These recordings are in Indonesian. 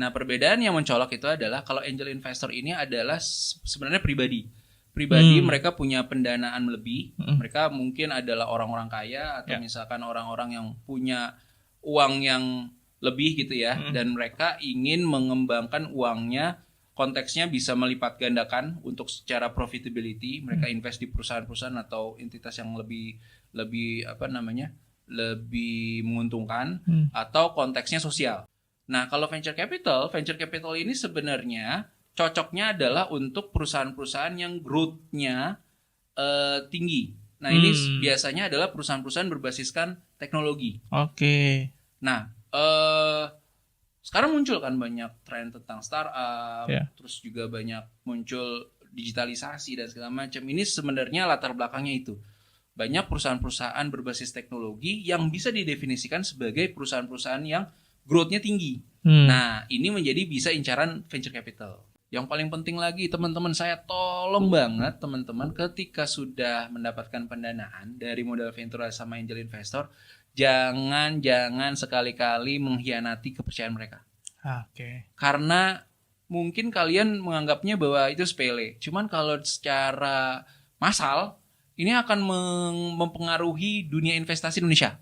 Nah, perbedaan yang mencolok itu adalah kalau angel investor ini adalah sebenarnya pribadi. Mereka punya pendanaan lebih. Mereka mungkin adalah orang-orang kaya atau misalkan orang-orang yang punya uang yang lebih gitu ya. Dan mereka ingin mengembangkan uangnya, konteksnya bisa melipat gandakan untuk secara profitability. Mereka invest di perusahaan-perusahaan atau entitas yang lebih lebih menguntungkan, atau konteksnya sosial. Nah, kalau venture capital ini sebenarnya cocoknya adalah untuk perusahaan-perusahaan yang growth-nya tinggi. Nah, ini biasanya adalah perusahaan-perusahaan berbasiskan teknologi. Oke. Nah, sekarang muncul kan banyak tren tentang startup, terus juga banyak muncul digitalisasi dan segala macam. Ini sebenarnya latar belakangnya itu. Banyak perusahaan-perusahaan berbasis teknologi yang bisa didefinisikan sebagai perusahaan-perusahaan yang growth-nya tinggi. Nah, ini menjadi bisa incaran venture capital. Yang paling penting lagi, teman-teman, saya tolong banget teman-teman ketika sudah mendapatkan pendanaan dari modal venture sama angel investor, jangan sekali-kali mengkhianati kepercayaan mereka. Oke. Karena mungkin kalian menganggapnya bahwa itu sepele. Cuman kalau secara massal, ini akan mempengaruhi dunia investasi Indonesia.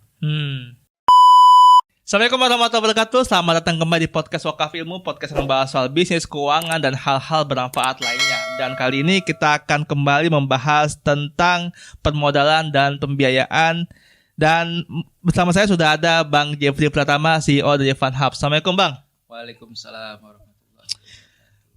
Assalamualaikum warahmatullahi wabarakatuh. Selamat datang kembali di podcast Wakaf Ilmu, podcast yang membahas soal bisnis, keuangan, dan hal-hal bermanfaat lainnya. Dan kali ini kita akan kembali membahas tentang permodalan dan pembiayaan. Dan bersama saya sudah ada Bang Jeffrey Pratama, CEO dari Fund Hub. Assalamualaikum, Bang. Waalaikumsalam warahmatullahi wabarakatuh.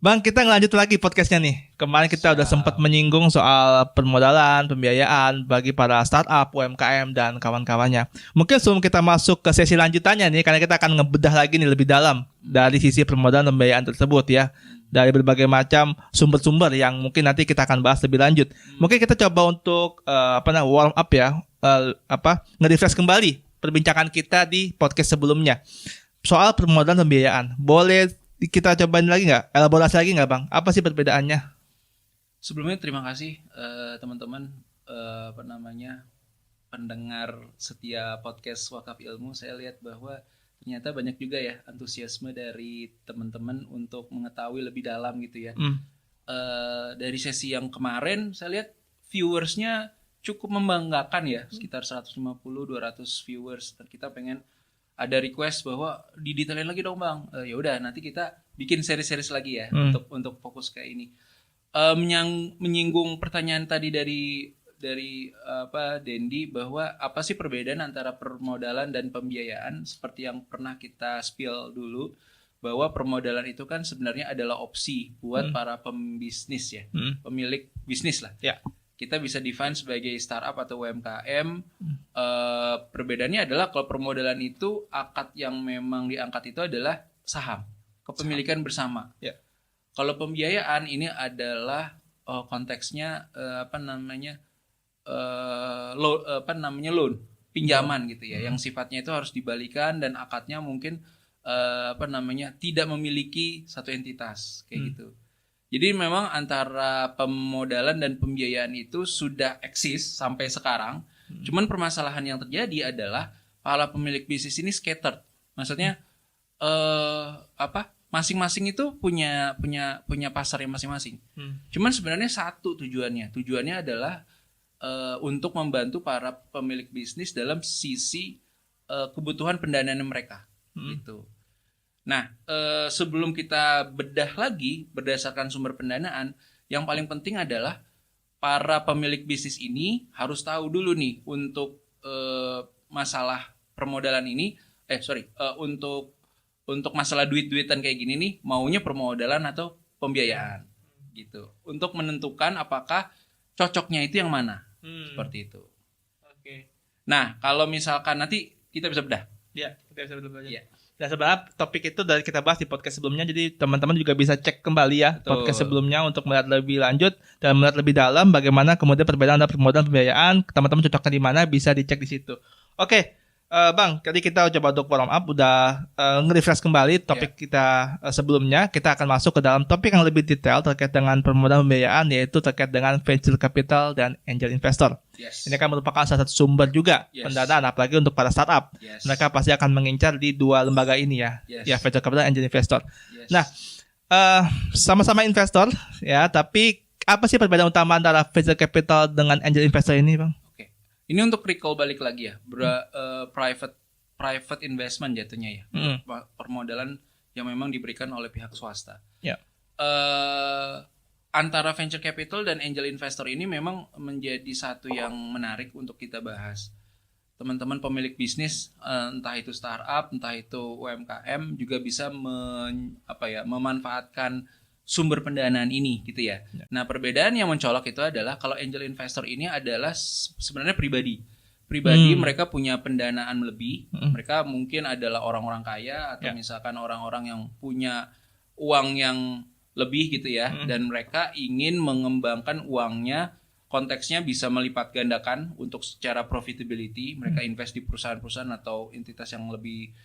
Bang, kita ngelanjut lagi podcastnya nih. Kemarin kita udah sempat menyinggung soal permodalan, pembiayaan bagi para startup, UMKM, dan kawan-kawannya. Mungkin sebelum kita masuk ke sesi lanjutannya nih, karena kita akan ngebedah lagi nih lebih dalam dari sisi permodalan dan pembiayaan tersebut ya. Dari berbagai macam sumber-sumber yang mungkin nanti kita akan bahas lebih lanjut. Mungkin kita coba untuk warm up ya, nge-refresh kembali perbincangan kita di podcast sebelumnya. Soal permodalan dan pembiayaan. Boleh kita cobain lagi nggak? Elaborasi lagi nggak, Bang? Apa sih perbedaannya? Sebelumnya terima kasih teman-teman pendengar setia podcast Wakaf Ilmu. Saya lihat bahwa ternyata banyak juga ya antusiasme dari teman-teman untuk mengetahui lebih dalam gitu ya. Dari sesi yang kemarin saya lihat viewersnya cukup membanggakan ya, sekitar 150-200 viewers. Dan kita pengen ada request bahwa didetailin lagi dong, Bang. Ya udah, nanti kita bikin seri-series lagi ya untuk fokus ke ini. Menyinggung pertanyaan tadi dari Dendi, bahwa apa sih perbedaan antara permodalan dan pembiayaan, seperti yang pernah kita spill dulu, bahwa permodalan itu kan sebenarnya adalah opsi buat para pembisnis ya, pemilik bisnis lah. Ya. Kita bisa define sebagai startup atau UMKM. Perbedaannya adalah kalau permodalan itu akad yang memang diangkat itu adalah saham, kepemilikan bersama. Ya. Kalau pembiayaan ini adalah konteksnya loan, pinjaman gitu ya, yang sifatnya itu harus dibalikan dan akadnya mungkin tidak memiliki satu entitas kayak gitu. Jadi memang antara pemodalan dan pembiayaan itu sudah eksis sampai sekarang. Cuman permasalahan yang terjadi adalah para pemilik bisnis ini scattered. Maksudnya masing-masing itu punya pasarnya masing-masing. Cuman sebenarnya satu tujuannya. Tujuannya adalah untuk membantu para pemilik bisnis dalam sisi kebutuhan pendanaan mereka gitu. Nah, sebelum kita bedah lagi berdasarkan sumber pendanaan, yang paling penting adalah para pemilik bisnis ini harus tahu dulu nih untuk masalah permodalan ini, untuk masalah duit-duitan kayak gini nih, maunya permodalan atau pembiayaan gitu. Untuk menentukan apakah cocoknya itu yang mana, seperti itu. Oke. Nah, kalau misalkan nanti kita bisa bedah. Ya, kita bisa bedah. Iya. Dan sebenarnya topik itu dari kita bahas di podcast sebelumnya, jadi teman-teman juga bisa cek kembali ya podcast sebelumnya untuk melihat lebih lanjut dan melihat lebih dalam bagaimana kemudian perbedaan antara permodalan dan pembiayaan, teman-teman cocoknya di mana bisa dicek di situ. Oke, Bang, tadi kita coba untuk warm up, udah nge-refresh kembali topik kita sebelumnya. Kita akan masuk ke dalam topik yang lebih detail terkait dengan permodalan pembiayaan, yaitu terkait dengan venture capital dan angel investor. Ini kan merupakan salah satu sumber juga pendanaan, apalagi untuk para startup. Mereka pasti akan mengincar di dua lembaga ini ya, venture capital dan angel investor. Nah, sama-sama investor ya, tapi apa sih perbedaan utama antara venture capital dengan angel investor ini, Bang? Ini untuk recall balik lagi ya, private investment jatuhnya ya, permodalan yang memang diberikan oleh pihak swasta. Antara venture capital dan angel investor ini memang menjadi satu yang menarik untuk kita bahas. Teman-teman pemilik bisnis, entah itu startup, entah itu UMKM, juga bisa memanfaatkan sumber pendanaan ini gitu ya. Nah, perbedaan yang mencolok itu adalah kalau angel investor ini adalah sebenarnya pribadi. Mereka punya pendanaan lebih. Mereka mungkin adalah orang-orang kaya atau misalkan orang-orang yang punya uang yang lebih gitu ya, dan mereka ingin mengembangkan uangnya, konteksnya bisa melipat gandakan untuk secara profitability. Mereka invest di perusahaan-perusahaan atau entitas yang lebih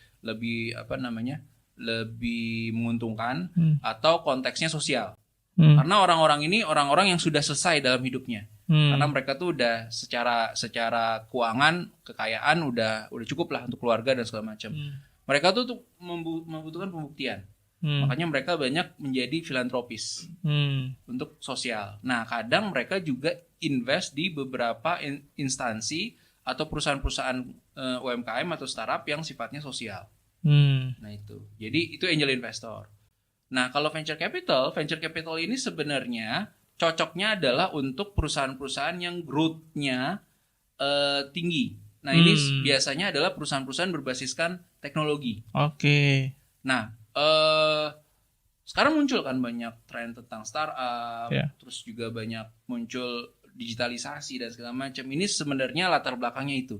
menguntungkan, atau konteksnya sosial. Karena orang-orang ini orang-orang yang sudah selesai dalam hidupnya. Karena mereka tuh udah secara keuangan, kekayaan udah cukup lah untuk keluarga dan segala macam. Mereka tuh membutuhkan pembuktian. Makanya mereka banyak menjadi filantropis untuk sosial. Nah, kadang mereka juga invest di beberapa instansi atau perusahaan-perusahaan UMKM atau startup yang sifatnya sosial. Nah itu, jadi itu angel investor. Nah kalau venture capital ini sebenarnya cocoknya adalah untuk perusahaan-perusahaan yang growth-nya tinggi. Nah ini biasanya adalah perusahaan-perusahaan berbasiskan teknologi. Nah sekarang muncul kan banyak tren tentang startup, terus juga banyak muncul digitalisasi dan segala macam. Ini sebenarnya latar belakangnya itu.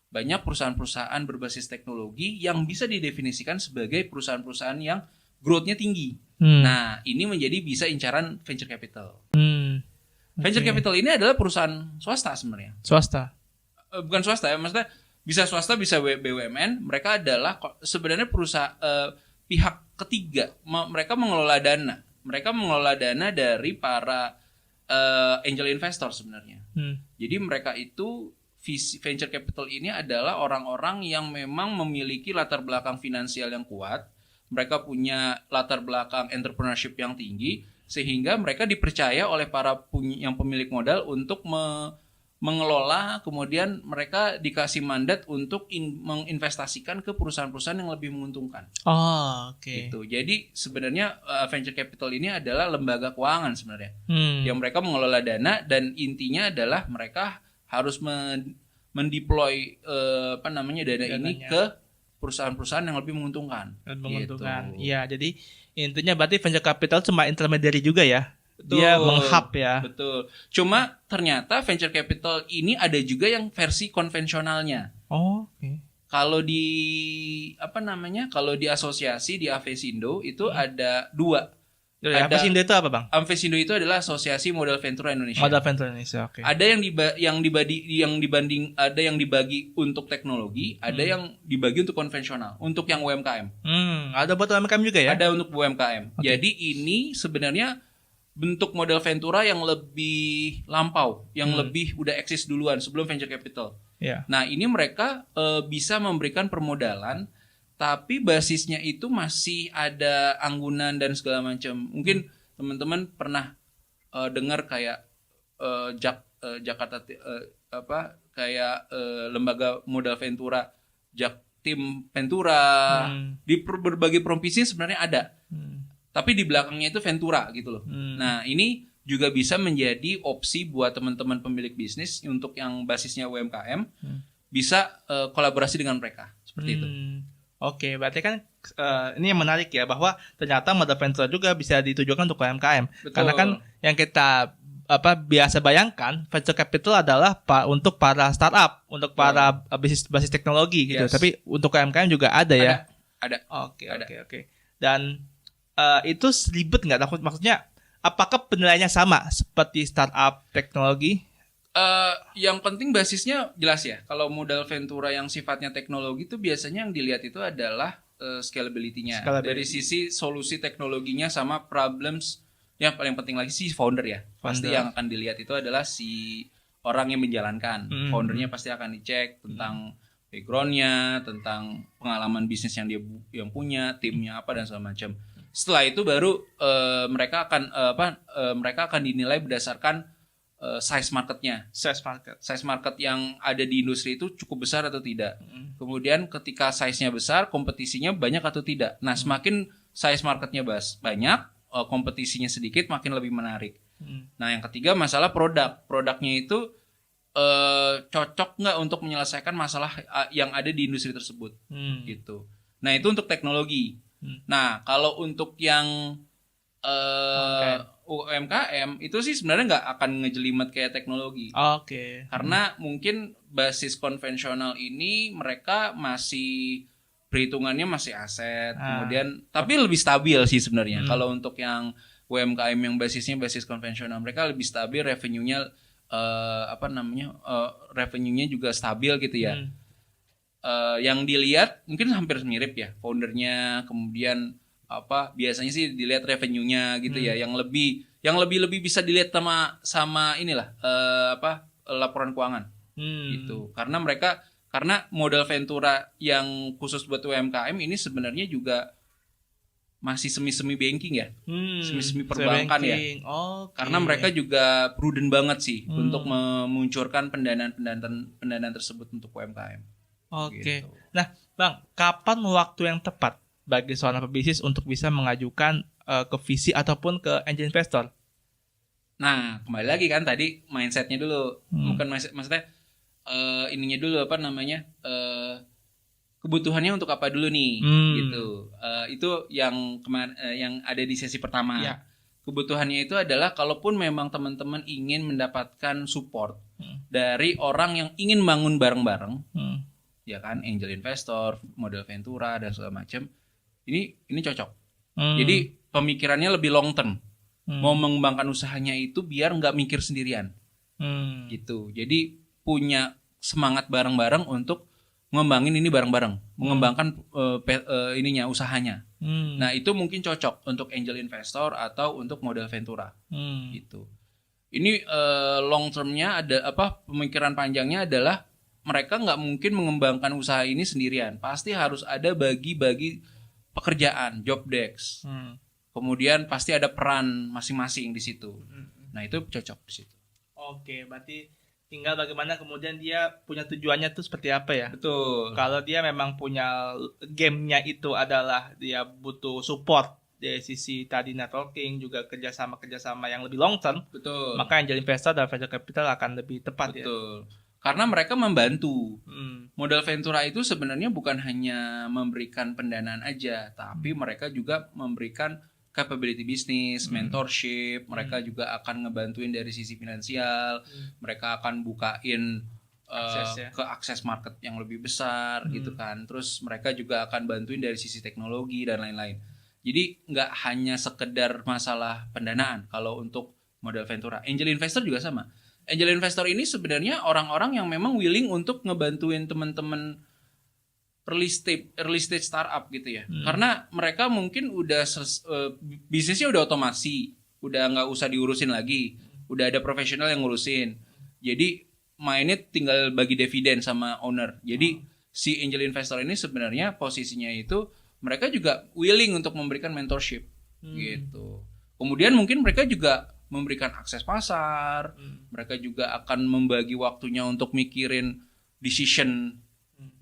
Banyak perusahaan-perusahaan berbasis teknologi yang bisa didefinisikan sebagai perusahaan-perusahaan yang growth-nya tinggi. Nah, ini menjadi bisa incaran venture capital. Venture capital ini adalah perusahaan swasta sebenarnya. Bukan swasta ya, maksudnya bisa swasta, bisa BUMN. Mereka adalah sebenarnya perusahaan pihak ketiga. Mereka mengelola dana. Mereka mengelola dana dari para angel investor sebenarnya. Jadi mereka itu venture capital ini adalah orang-orang yang memang memiliki latar belakang finansial yang kuat. Mereka punya latar belakang entrepreneurship yang tinggi, sehingga mereka dipercaya oleh para yang pemilik modal untuk mengelola, kemudian mereka dikasih mandat untuk menginvestasikan ke perusahaan-perusahaan yang lebih menguntungkan. Gitu. Jadi sebenarnya venture capital ini adalah lembaga keuangan sebenarnya, yang mereka mengelola dana, dan intinya adalah mereka harus mendeploy dananya ini ke perusahaan-perusahaan yang lebih menguntungkan. Iya, jadi intinya berarti venture capital cuma intermediary juga ya. Dia menghub ya. Betul. Cuma ternyata venture capital ini ada juga yang versi konvensionalnya. Kalau di kalau di asosiasi di Avesindo itu ada dua. Avesindo itu apa, Bang? Avesindo itu adalah Asosiasi Modal Ventura Indonesia. Ada yang dibagi untuk teknologi, ada yang dibagi untuk konvensional, untuk yang UMKM. Ada buat UMKM juga ya? Ada untuk UMKM. Jadi ini sebenarnya bentuk modal ventura yang lebih lampau, yang lebih udah eksis duluan sebelum venture capital. Nah, ini mereka bisa memberikan permodalan, tapi basisnya itu masih ada anggunan dan segala macam. Mungkin teman-teman pernah dengar kayak Jakarta lembaga modal ventura, Jaktim Ventura, di berbagai provinsi sebenarnya ada. Tapi di belakangnya itu ventura gitu loh. Nah, ini juga bisa menjadi opsi buat teman-teman pemilik bisnis untuk yang basisnya UMKM, bisa kolaborasi dengan mereka seperti itu. Berarti kan ini yang menarik ya, bahwa ternyata modal venture juga bisa ditujukan untuk UMKM. Betul. Karena kan yang kita biasa bayangkan venture capital adalah untuk para startup, untuk para bisnis basis teknologi gitu. Tapi untuk UMKM juga ada ya. Ada. Oke. Dan itu ribet nggak? Maksudnya apakah penilaiannya sama seperti startup teknologi Yang penting basisnya jelas ya. Kalau modal ventura yang sifatnya teknologi itu biasanya yang dilihat itu adalah scalability-nya. Dari sisi solusi teknologinya sama problems. Yang paling penting lagi sih founder ya. Pasti yang akan dilihat itu adalah si orang yang menjalankan. Foundernya pasti akan dicek tentang background-nya, tentang pengalaman bisnis yang dia punya, timnya apa dan segala macam. Setelah itu baru mereka akan dinilai berdasarkan size marketnya. Size market yang ada di industri itu cukup besar atau tidak. Kemudian ketika size-nya besar, kompetisinya banyak atau tidak. Nah, semakin size marketnya banyak, kompetisinya sedikit, makin lebih menarik. Nah, yang ketiga masalah produk. Produknya itu cocok nggak untuk menyelesaikan masalah yang ada di industri tersebut. Gitu. Nah, itu untuk teknologi. Nah, kalau untuk yang UMKM itu sih sebenarnya nggak akan ngejelimet kayak teknologi. Karena mungkin basis konvensional ini mereka masih perhitungannya masih aset, kemudian tapi lebih stabil sih sebenarnya. Kalau untuk yang UMKM yang basisnya basis konvensional, mereka lebih stabil, revenue-nya revenue-nya juga stabil gitu ya. Yang dilihat mungkin hampir mirip ya, foundernya, kemudian biasanya sih dilihat revenue-nya gitu ya, yang lebih bisa dilihat sama inilah laporan keuangan gitu. Karena modal ventura yang khusus buat UMKM ini sebenarnya juga masih semi banking ya, semi perbankan ya. Karena mereka juga prudent banget sih untuk memunculkan pendanaan tersebut untuk UMKM. Gitu. Nah, Bang, kapan waktu yang tepat bagi seorang pebisnis untuk bisa mengajukan ke VC ataupun ke angel investor? Nah, kembali lagi kan tadi mindsetnya dulu, bukan maksudnya ininya dulu kebutuhannya untuk apa dulu nih, gitu. Itu yang yang ada di sesi pertama. Ya. Kebutuhannya itu adalah kalaupun memang teman-teman ingin mendapatkan support dari orang yang ingin bangun bareng-bareng, ya kan, angel investor, modal ventura dan segala macam. Ini cocok. Jadi pemikirannya lebih long term. Mau mengembangkan usahanya itu biar nggak mikir sendirian. Gitu. Jadi punya semangat bareng-bareng untuk ngembangin ini bareng-bareng, mengembangkan usahanya. Nah, itu mungkin cocok untuk angel investor atau untuk modal ventura. Gitu. Ini long termnya pemikiran panjangnya adalah mereka nggak mungkin mengembangkan usaha ini sendirian. Pasti harus ada bagi-bagi pekerjaan, job desk. Kemudian pasti ada peran masing-masing di situ. Nah, itu cocok di situ. Berarti tinggal bagaimana kemudian dia punya tujuannya tuh seperti apa ya? Betul. Kalau dia memang punya game-nya itu adalah dia butuh support dari sisi tadi networking, juga kerjasama yang lebih long term. Betul. Maka angel investor dan venture capital akan lebih tepat. Betul. Karena mereka membantu. Modal ventura itu sebenarnya bukan hanya memberikan pendanaan aja, tapi mereka juga memberikan capability bisnis, mentorship. Mereka juga akan ngebantuin dari sisi finansial. Mereka akan bukain ke akses market yang lebih besar gitu kan. Terus mereka juga akan bantuin dari sisi teknologi dan lain-lain. Jadi nggak hanya sekedar masalah pendanaan kalau untuk modal ventura. Angel investor juga sama. Angel investor ini sebenarnya orang-orang yang memang willing untuk ngebantuin teman-teman early stage startup gitu ya. Karena mereka mungkin udah bisnisnya udah otomasi, udah nggak usah diurusin lagi, udah ada profesional yang ngurusin. Jadi mainnya tinggal bagi dividen sama owner. Jadi si angel investor ini sebenarnya posisinya itu mereka juga willing untuk memberikan mentorship gitu. Kemudian mungkin mereka juga memberikan akses pasar, mereka juga akan membagi waktunya untuk mikirin decision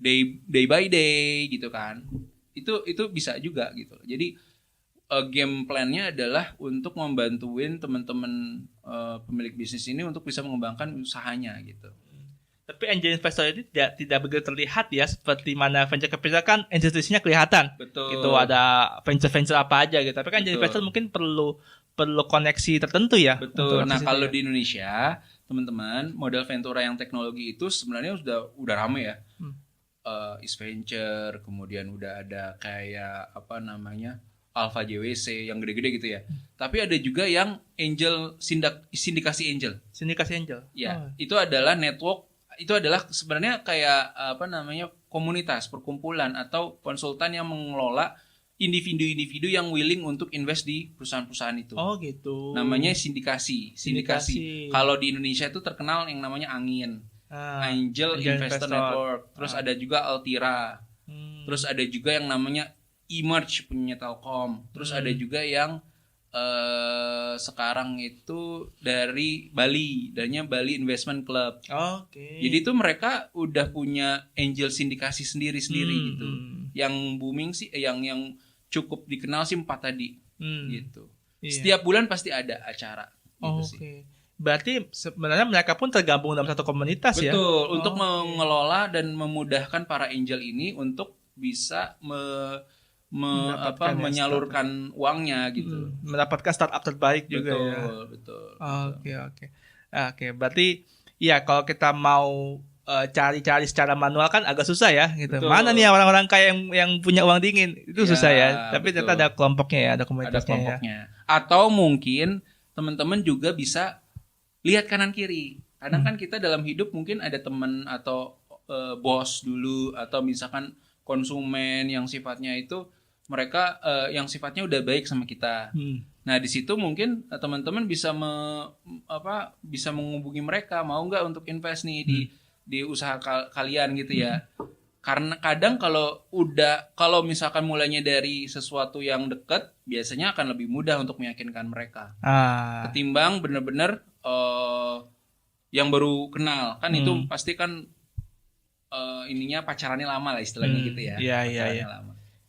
day by day gitu kan. Itu bisa juga gitu. Jadi game plan-nya adalah untuk membantuin teman-teman pemilik bisnis ini untuk bisa mengembangkan usahanya gitu. Tapi angel investor itu tidak begitu terlihat ya, seperti mana venture capital kan institusinya kelihatan. Betul. Gitu ada venture apa aja gitu. Tapi kan angel investor mungkin perlu koneksi tertentu ya. Betul. Nah, kalau di Indonesia, teman-teman, modal ventura yang teknologi itu sebenarnya udah rame ya. East Venture, kemudian udah ada kayak Alpha JWC yang gede-gede gitu ya. Tapi ada juga yang sindikasi angel. Sindikasi angel. Ya, itu adalah network, itu adalah sebenarnya kayak komunitas, perkumpulan atau konsultan yang mengelola individu-individu yang willing untuk invest di perusahaan-perusahaan itu. Oh gitu. Namanya sindikasi. Kalau di Indonesia itu terkenal yang namanya Angin. Angel Investor Network. Terus ada juga Altira. Terus ada juga yang namanya Emerge punya Telkom. Terus ada juga yang sekarang itu dari Bali, namanya Bali Investment Club. Jadi itu mereka udah punya angel sindikasi sendiri-sendiri gitu. Yang booming sih, yang cukup dikenal sih 4 tadi, gitu. Setiap bulan pasti ada acara. Gitu sih. Berarti sebenarnya mereka pun tergabung dalam satu komunitas. Betul, ya. Betul, untuk mengelola dan memudahkan para angel ini untuk bisa menyalurkan uangnya gitu. Mendapatkan startup terbaik juga ya. Betul. Oke, berarti ya kalau kita mau cari-cari secara manual kan agak susah ya gitu. Betul. Mana nih orang-orang kaya yang punya uang dingin? Itu susah ya. Tapi ternyata ada kelompoknya ya, ada komunitasnya. Ada kelompoknya. Ya. Atau mungkin teman-teman juga bisa lihat kanan kiri. Kadang kan kita dalam hidup mungkin ada teman atau bos dulu atau misalkan konsumen yang sifatnya itu mereka yang sifatnya udah baik sama kita. Nah di situ mungkin teman-teman bisa bisa menghubungi mereka, mau nggak untuk invest nih di usaha kalian gitu ya. Karena kadang kalau misalkan mulainya dari sesuatu yang dekat, biasanya akan lebih mudah untuk meyakinkan mereka. Ketimbang benar-benar yang baru kenal kan itu pasti kan ininya pacarannya lama lah istilahnya gitu ya.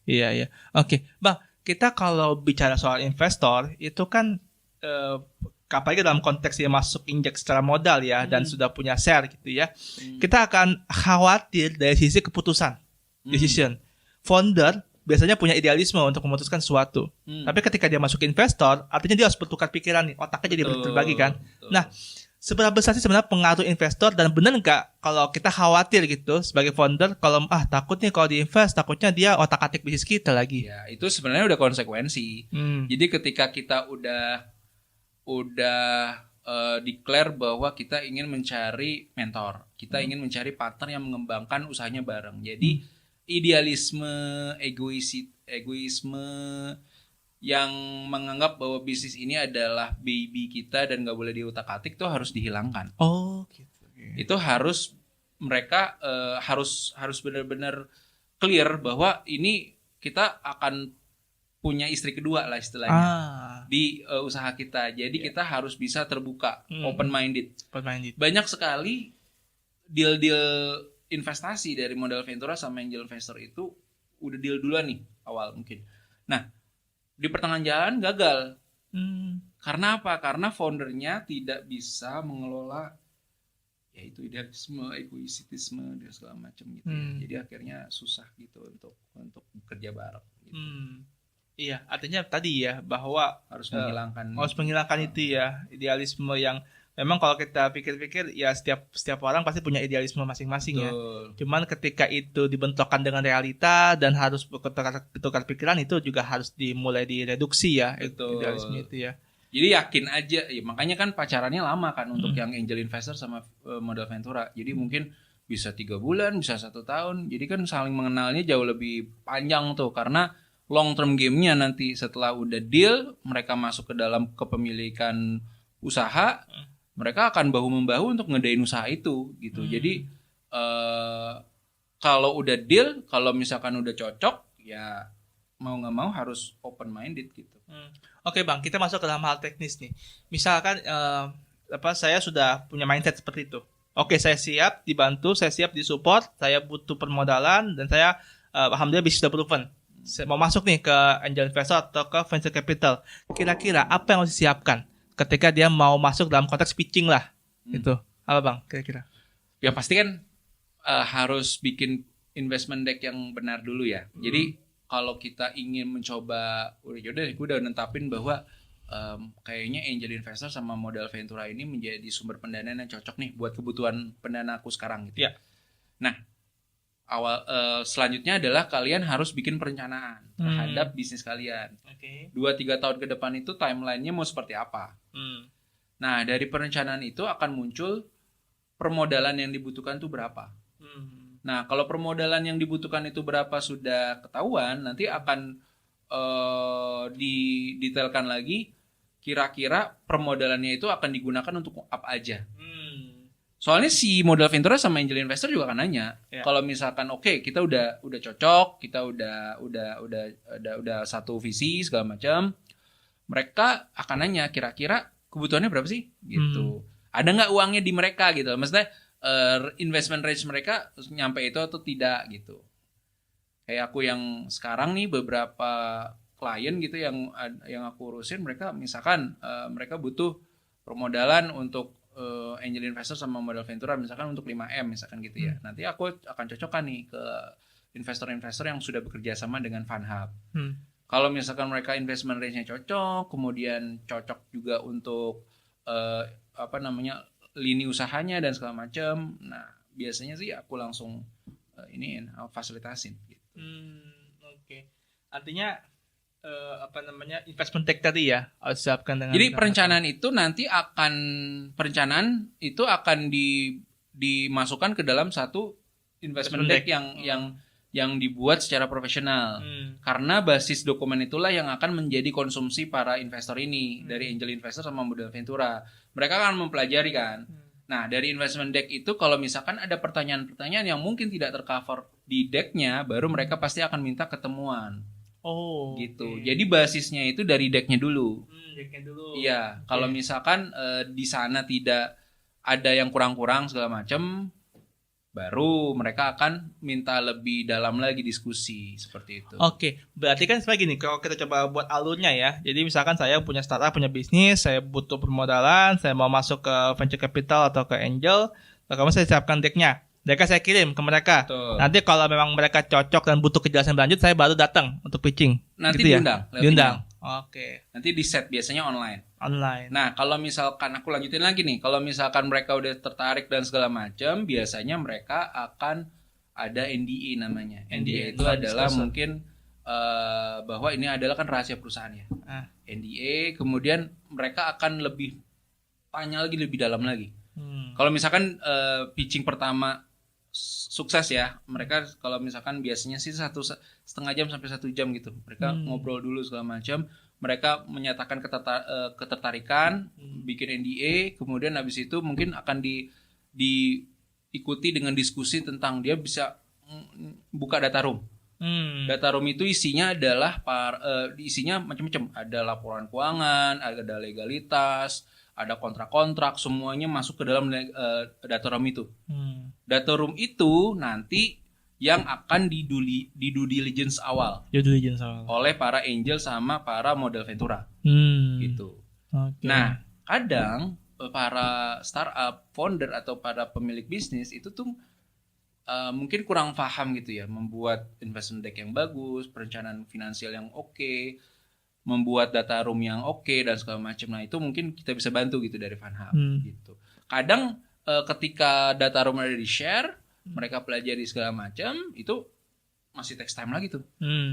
Iya. Oke, Bang, kita kalau bicara soal investor itu kan apalagi dalam konteks dia masuk injek secara modal ya dan sudah punya share gitu ya. Kita akan khawatir dari sisi keputusan, decision. Founder biasanya punya idealisme untuk memutuskan sesuatu. Tapi ketika dia masuk investor, artinya dia harus bertukar pikiran nih, otaknya jadi terbagi kan. Nah, seberapa besar sih sebenarnya pengaruh investor dan benar nggak kalau kita khawatir gitu sebagai founder kalau takut nih kalau diinvest takutnya dia otak-atik bisnis kita lagi. Ya, itu sebenarnya udah konsekuensi. Jadi ketika kita udah declare bahwa kita ingin mencari mentor, kita ingin mencari partner yang mengembangkan usahanya bareng. Jadi idealisme, egoisme yang menganggap bahwa bisnis ini adalah baby kita dan nggak boleh diutak-atik itu harus dihilangkan. Gitu. Itu harus mereka harus benar-benar clear bahwa ini kita akan punya istri kedua lah istilahnya di usaha kita. Jadi kita harus bisa terbuka, open minded. Banyak sekali deal-deal investasi dari modal Ventura sama angel investor itu udah deal duluan nih awal mungkin. Nah, di pertengahan jalan gagal. Karena apa? Karena foundernya tidak bisa mengelola yaitu idealisme, egoistisme dan segala macam gitu. Jadi akhirnya susah gitu untuk bekerja bareng gitu. Iya, artinya tadi ya bahwa harus menghilangkan itu ya, idealisme yang memang kalau kita pikir-pikir ya setiap orang pasti punya idealisme masing-masing. Betul. Ya. Cuman ketika itu dibentukkan dengan realita dan harus bertukar pikiran itu juga harus dimulai direduksi ya. Betul. Idealisme itu ya. Jadi yakin aja, ya makanya kan pacarannya lama kan untuk yang angel investor sama modal Ventura. Jadi mungkin bisa 3 bulan, bisa 1 tahun. Jadi kan saling mengenalnya jauh lebih panjang tuh karena long term game-nya nanti setelah udah deal, mereka masuk ke dalam kepemilikan usaha, mereka akan bahu-membahu untuk ngedain usaha itu gitu. Jadi kalau udah deal, kalau misalkan udah cocok, ya mau nggak mau harus open minded gitu. Oke Bang, kita masuk ke dalam hal teknis nih. Misalkan saya sudah punya mindset seperti itu. Oke, saya siap dibantu, saya siap disupport, saya butuh permodalan dan saya alhamdulillah bisnis sudah proven. Saya mau masuk nih ke angel investor atau ke venture capital. Kira-kira apa yang harus disiapkan ketika dia mau masuk dalam konteks pitching lah? Itu apa Bang kira-kira? Ya pasti kan harus bikin investment deck yang benar dulu ya. Jadi kalau kita ingin mencoba, udah gue udah nentapin bahwa kayaknya angel investor sama modal Ventura ini menjadi sumber pendanaan yang cocok nih buat kebutuhan pendana aku sekarang gitu. Ya. Nah, selanjutnya adalah kalian harus bikin perencanaan terhadap bisnis kalian. 2-3 tahun ke depan itu timelinenya mau seperti apa. Nah, dari perencanaan itu akan muncul permodalan yang dibutuhkan itu berapa. Nah, kalau permodalan yang dibutuhkan itu berapa sudah ketahuan, nanti akan didetailkan lagi kira-kira permodalannya itu akan digunakan untuk apa aja. Soalnya si modal ventura sama angel investor juga akan nanya. Kalau misalkan kita udah cocok, kita udah satu visi segala macam, mereka akan nanya kira-kira kebutuhannya berapa sih gitu. Ada nggak uangnya di mereka gitu. Maksudnya investment range mereka nyampe itu atau tidak gitu. Kayak aku yang sekarang nih beberapa klien gitu yang aku urusin, mereka misalkan mereka butuh permodalan untuk angel investor sama modal ventura misalkan untuk 5M misalkan gitu ya. Nanti aku akan cocokkan nih ke investor-investor yang sudah bekerja sama dengan FunHub. Kalau misalkan mereka investment range-nya cocok, kemudian cocok juga untuk lini usahanya dan segala macam. Nah, biasanya sih aku langsung fasilitasin gitu. Artinya investment deck tadi ya harus siapkan dengan. Jadi perencanaan itu akan dimasukkan ke dalam satu investment deck yang dibuat secara profesional. Karena basis dokumen itulah yang akan menjadi konsumsi para investor ini dari angel investor sama modal ventura. Mereka akan mempelajari kan. Nah, dari investment deck itu kalau misalkan ada pertanyaan-pertanyaan yang mungkin tidak tercover di decknya, baru mereka pasti akan minta ketemuan. Gitu. Jadi basisnya itu dari decknya dulu. Decknya dulu. Iya. Kalau misalkan di sana tidak ada yang kurang-kurang segala macam, baru mereka akan minta lebih dalam lagi diskusi seperti itu. Berarti kan seperti gini, kalau kita coba buat alurnya ya. Jadi misalkan saya punya startup, punya bisnis, saya butuh permodalan, saya mau masuk ke venture capital atau ke angel, maka saya siapkan decknya. Mereka saya kirim ke mereka. Betul. Nanti kalau memang mereka cocok dan butuh kejelasan lanjut, saya baru datang untuk pitching. Nanti gitu diundang. Oke. Nanti di set biasanya online. Online. Nah, kalau misalkan aku lanjutin lagi nih, kalau misalkan mereka udah tertarik dan segala macam, biasanya mereka akan ada NDA namanya. NDA itu adalah mungkin bahwa ini adalah kan rahasia perusahaan ya. NDA, kemudian mereka akan lebih tanya lagi lebih dalam lagi. Kalau misalkan pitching pertama sukses ya, mereka kalau misalkan biasanya sih 1,5 jam sampai 1 jam gitu, mereka ngobrol dulu segala macam, mereka menyatakan ketertarikan, bikin NDA, kemudian habis itu mungkin akan diikuti dengan diskusi tentang dia bisa buka data room. Data room itu isinya adalah isinya macam-macam, ada laporan keuangan, ada legalitas, ada kontrak-kontrak, semuanya masuk ke dalam data room itu. Data room itu nanti yang akan di due diligence awal. Oleh para angel sama para modal ventura. Gitu. Nah, kadang para startup founder atau para pemilik bisnis itu tuh mungkin kurang paham gitu ya, membuat investment deck yang bagus, perencanaan finansial yang oke, membuat data room yang oke dan segala macam. Nah, itu mungkin kita bisa bantu gitu dari FunHub gitu. Kadang ketika data room ada di share, mereka pelajari segala macam, itu masih takes time lagi tuh.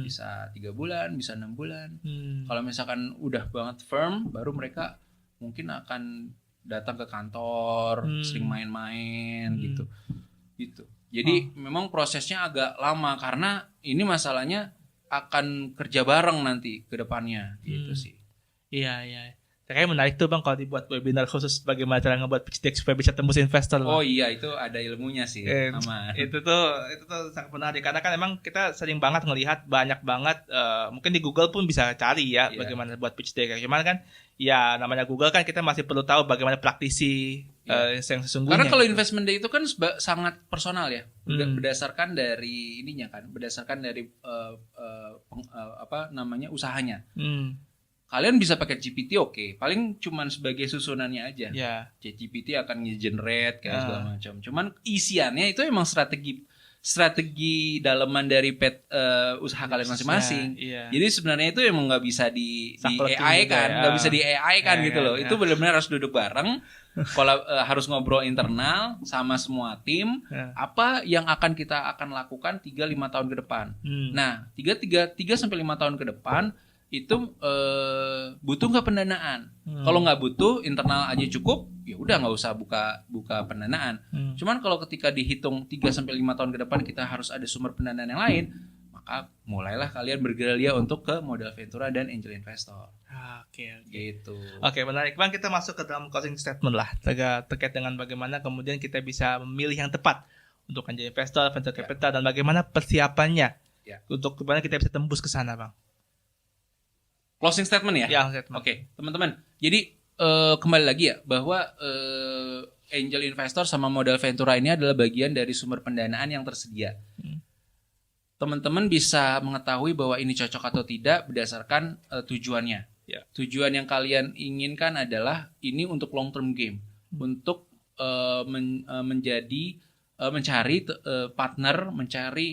Bisa 3 bulan, bisa 6 bulan. Kalau misalkan udah banget firm, baru mereka mungkin akan datang ke kantor, sering main-main gitu. Jadi memang prosesnya agak lama karena ini masalahnya akan kerja bareng nanti ke depannya gitu sih. Iya. Kayaknya menarik tuh Bang kalau dibuat webinar khusus bagaimana cara ngebuat pitch deck supaya bisa tembus investor. Bang. Oh iya, itu ada ilmunya sih. Aman. Itu tuh sangat menarik karena kan emang kita sering banget ngelihat banyak banget mungkin di Google pun bisa cari ya bagaimana buat pitch deck. Cuman kan ya namanya Google kan kita masih perlu tahu bagaimana praktisi yang sesungguhnya. Karena kalau investment day itu kan sangat personal ya. Berdasarkan dari berdasarkan dari usahanya. Kalian bisa pakai GPT paling cuman sebagai susunannya aja. GPT akan nge-generate kayak segala macam. Cuman isiannya itu emang strategi daleman dari usaha kalian masing-masing. Jadi sebenarnya itu emang nggak bisa di AI kan, nggak bisa di AI kan gitu loh. Itu benar-benar harus duduk bareng, kalau harus ngobrol internal sama semua tim, apa yang kita akan lakukan 3-5 tahun ke depan. Nah, 3 sampai 5 tahun ke depan itu butuh nggak pendanaan? Kalau nggak butuh, internal aja cukup, ya udah nggak usah buka pendanaan. Cuman kalau ketika dihitung 3 sampai 5 tahun ke depan kita harus ada sumber pendanaan yang lain, maka mulailah kalian bergerilya untuk ke modal ventura dan angel investor. Oke. Gitu. Oke, menarik Bang. Kita masuk ke dalam closing statement lah terkait dengan bagaimana kemudian kita bisa memilih yang tepat untuk angel investor, venture capital, dan bagaimana persiapannya untuk bagaimana kita bisa tembus ke sana, Bang. Closing statement ya? Statement. Oke, teman-teman. Jadi kembali lagi ya bahwa angel investor sama modal ventura ini adalah bagian dari sumber pendanaan yang tersedia. Teman-teman bisa mengetahui bahwa ini cocok atau tidak berdasarkan tujuannya. Tujuan yang kalian inginkan adalah ini untuk long term game, untuk mencari partner, mencari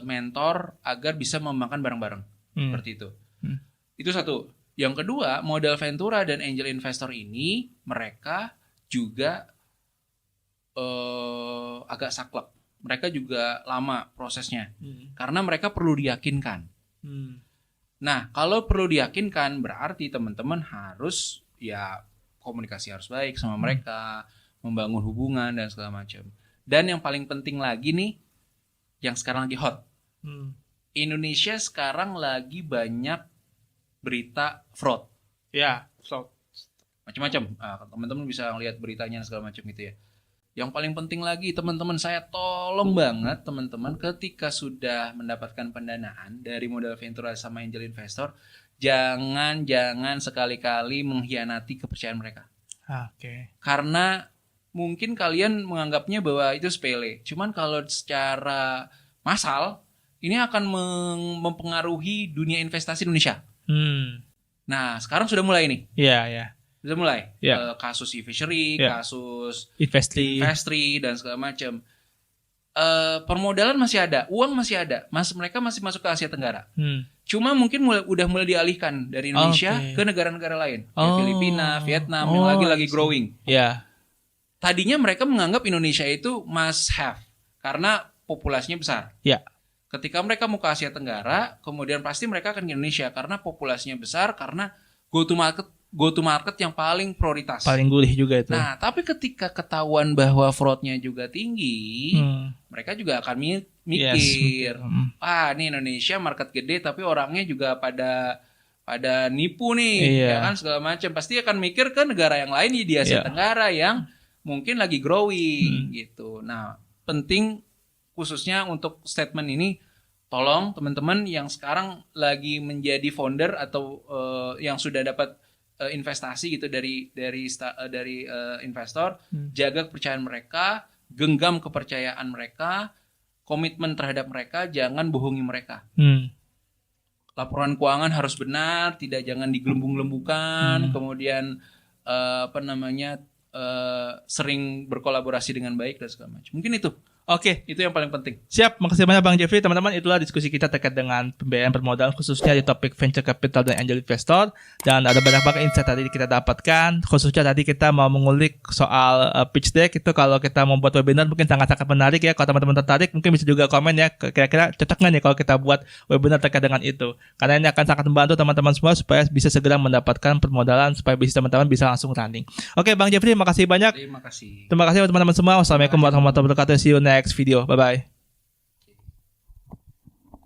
mentor agar bisa mengembangkan bareng-bareng. Seperti itu. Itu satu. Yang kedua, modal ventura dan angel investor ini mereka juga agak saklek. Mereka juga lama prosesnya. Karena mereka perlu diyakinkan. Nah, kalau perlu diyakinkan berarti teman-teman harus komunikasi harus baik sama mereka, membangun hubungan dan segala macam. Dan yang paling penting lagi nih, yang sekarang lagi hot. Indonesia sekarang lagi banyak berita fraud. Fraud. Macam-macam. Teman-teman bisa lihat beritanya segala macam gitu ya. Yang paling penting lagi teman-teman, saya tolong banget teman-teman ketika sudah mendapatkan pendanaan dari modal ventura sama angel investor, jangan sekali-kali mengkhianati kepercayaan mereka. Karena mungkin kalian menganggapnya bahwa itu sepele. Cuman kalau secara massal ini akan mempengaruhi dunia investasi Indonesia. Nah, sekarang sudah mulai nih. Sudah mulai. Kasus e-fishery, kasus Investri dan segala macam. Permodalan masih ada, uang masih ada. Mereka masih masuk ke Asia Tenggara. Cuma mungkin udah mulai dialihkan dari Indonesia ke negara-negara lain. Filipina, Vietnam yang lagi growing. Tadinya mereka menganggap Indonesia itu must have karena populasinya besar. Ketika mereka mau ke Asia Tenggara, kemudian pasti mereka akan ke Indonesia karena populasinya besar, karena go to market yang paling prioritas. Paling gurih juga itu. Nah, tapi ketika ketahuan bahwa fraudnya juga tinggi, mereka juga akan mikir, ini Indonesia market gede tapi orangnya juga pada nipu nih, ya kan segala macam. Pasti akan mikir ke negara yang lain di Asia Tenggara yang mungkin lagi growing gitu. Nah, penting khususnya untuk statement ini, tolong teman-teman yang sekarang lagi menjadi founder atau yang sudah dapat investasi gitu dari investor, jaga kepercayaan mereka, genggam kepercayaan mereka, komitmen terhadap mereka, jangan bohongi mereka. Laporan keuangan harus benar, jangan digelembung-gelembungkan, kemudian sering berkolaborasi dengan baik dan segala macam. Mungkin itu. Oke, itu yang paling penting. Siap, makasih banyak Bang Jeffrey. Teman-teman, itulah diskusi kita terkait dengan pembiayaan permodalan khususnya di topik venture capital dan angel investor. Dan ada banyak banget insight tadi kita dapatkan. Khususnya tadi kita mau mengulik soal pitch deck itu, kalau kita membuat webinar mungkin sangat-sangat menarik ya. Kalau teman-teman tertarik mungkin bisa juga komen ya, kira-kira cocok nggak nih kalau kita buat webinar terkait dengan itu. Karena ini akan sangat membantu teman-teman semua supaya bisa segera mendapatkan permodalan, supaya bisnis teman-teman bisa langsung running. Oke, Bang Jeffrey, makasih banyak. Terima kasih. Terima kasih teman-teman semua. Wassalamualaikum warahmatullahi wabarakatuh. See you next video. Bye-bye.